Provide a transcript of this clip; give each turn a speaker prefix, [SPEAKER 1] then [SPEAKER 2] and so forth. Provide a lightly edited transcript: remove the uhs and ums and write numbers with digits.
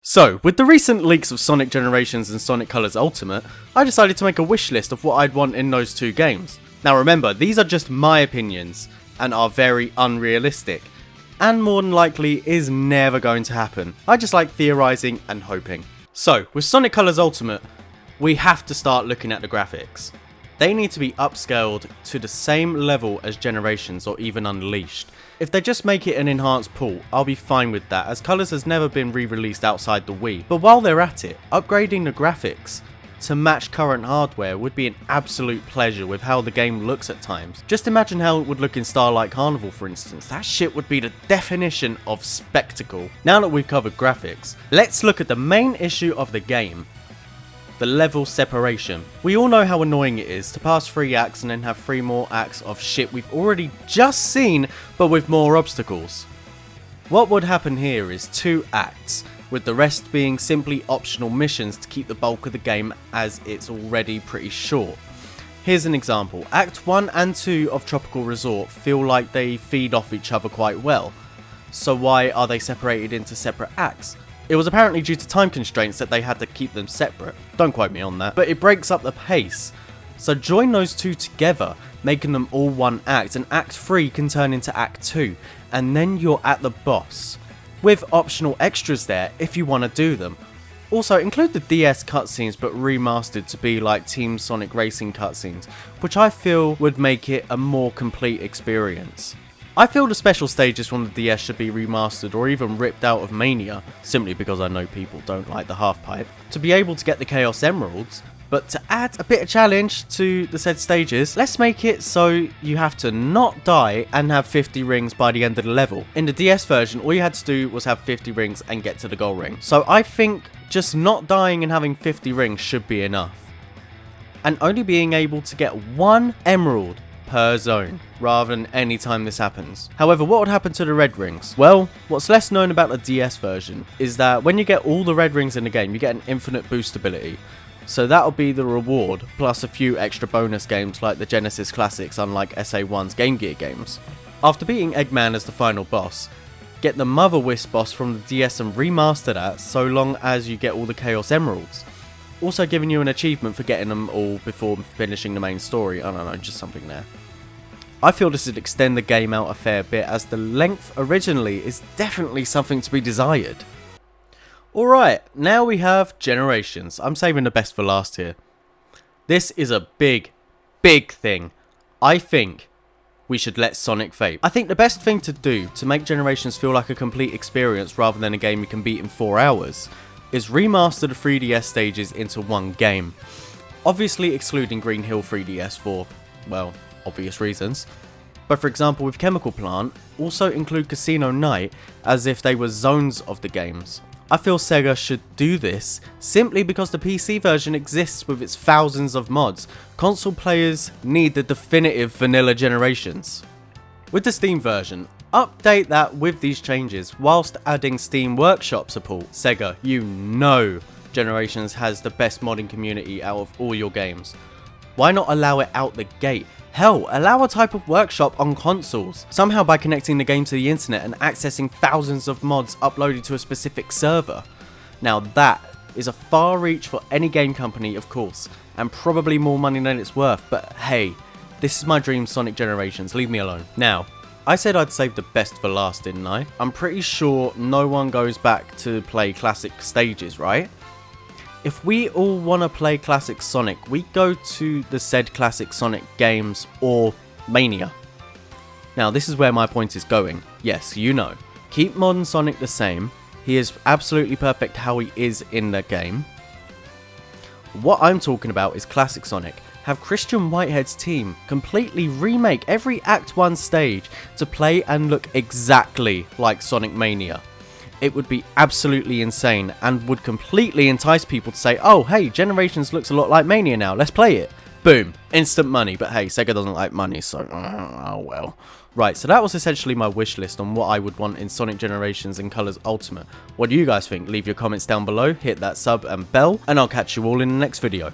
[SPEAKER 1] So, with the recent leaks of Sonic Generations and Sonic Colors Ultimate, I decided to make a wish list of what I'd want in those two games. Now remember, these are just my opinions, and are very unrealistic, and more than likely is never going to happen. I just like theorizing and hoping. So, with Sonic Colors Ultimate, we have to start looking at the graphics. They need to be upscaled to the same level as Generations or even Unleashed. If they just make it an enhanced port, I'll be fine with that, as Colors has never been re-released outside the Wii. But while they're at it, upgrading the graphics to match current hardware would be an absolute pleasure with how the game looks at times. Just imagine how it would look in Starlight Carnival, for instance. That shit would be the definition of spectacle. Now that we've covered graphics, let's look at the main issue of the game. The level separation. We all know how annoying it is to pass 3 acts and then have 3 more acts of shit we've already just seen, but with more obstacles. What would happen here is 2 acts, with the rest being simply optional missions to keep the bulk of the game as it's already pretty short. Here's an example. Act 1 and 2 of Tropical Resort feel like they feed off each other quite well. So why are they separated into separate acts? It was apparently due to time constraints that they had to keep them separate. Don't quote me on that, but it breaks up the pace. So join those two together, making them all one act, and Act 3 can turn into Act 2, and then you're at the boss. With optional extras there if you want to do them. Also, include the DS cutscenes but remastered to be like Team Sonic Racing cutscenes, which I feel would make it a more complete experience. I feel the special stages from the DS should be remastered or even ripped out of Mania, simply because I know people don't like the half pipe, to be able to get the Chaos Emeralds. But to add a bit of challenge to the said stages, let's make it so you have to not die and have 50 rings by the end of the level. In the DS version, all you had to do was have 50 rings and get to the goal ring. So I think just not dying and having 50 rings should be enough. And only being able to get 1 emerald per zone, rather than any time this happens. However, what would happen to the red rings? Well, what's less known about the DS version is that when you get all the red rings in the game, you get an infinite boost ability. So that'll be the reward, plus a few extra bonus games like the Genesis Classics, unlike SA1's Game Gear games. After beating Eggman as the final boss, get the Mother Wisp boss from the DS and remaster that so long as you get all the Chaos Emeralds. Also giving you an achievement for getting them all before finishing the main story. I don't know, just something there. I feel this would extend the game out a fair bit, as the length originally is definitely something to be desired. Alright, now we have Generations. I'm saving the best for last here. This is a big thing. I think we should let Sonic vape. I think the best thing to do to make Generations feel like a complete experience rather than a game you can beat in 4 hours is remaster the 3DS stages into one game. Obviously excluding Green Hill 3DS for, well, obvious reasons. But for example with Chemical Plant, also include Casino Night as if they were zones of the games. I feel Sega should do this simply because the PC version exists with its thousands of mods. Console players need the definitive vanilla Generations. With the Steam version, update that with these changes whilst adding Steam Workshop support. Sega, you know Generations has the best modding community out of all your games. Why not allow it out the gate? Hell, allow a type of workshop on consoles, somehow by connecting the game to the internet and accessing thousands of mods uploaded to a specific server. Now that is a far reach for any game company, of course, and probably more money than it's worth, but hey, this is my dream Sonic Generations, leave me alone. Now, I said I'd save the best for last, didn't I? I'm pretty sure no one goes back to play classic stages, right? If we all want to play classic Sonic, we go to the said classic Sonic games or Mania. Now this is where my point is going. Yes, you know. Keep modern Sonic the same. He is absolutely perfect how he is in the game. What I'm talking about is classic Sonic. Have Christian Whitehead's team completely remake every Act 1 stage to play and look exactly like Sonic Mania. It would be absolutely insane and would completely entice people to say, oh hey, Generations looks a lot like Mania now, let's play it. Boom, instant money, but hey, Sega doesn't like money, so oh well. Right, so that was essentially my wish list on what I would want in Sonic Generations and Colors Ultimate. What do you guys think? Leave your comments down below, hit that sub and bell, and I'll catch you all in the next video.